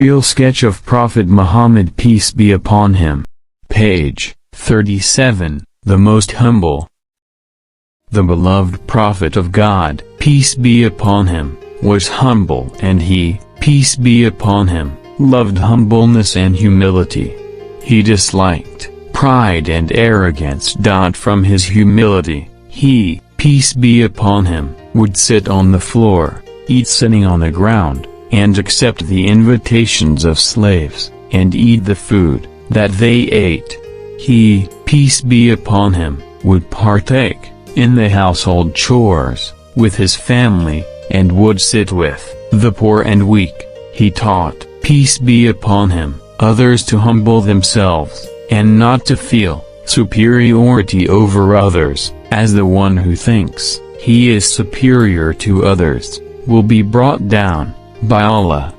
Real sketch of Prophet Muhammad, peace be upon him. Page 37, the most humble. The beloved Prophet of God, peace be upon him, was humble, and he, peace be upon him, loved humbleness and humility. He disliked pride and arrogance. From his humility, he, peace be upon him, would sit on the floor, eat sitting on the ground, and accept the invitations of slaves, and eat the food that they ate. He, peace be upon him, would partake in the household chores with his family, and would sit with the poor and weak. He taught, peace be upon him, others to humble themselves, and not to feel superiority over others, as the one who thinks he is superior to others will be brought down by Allah.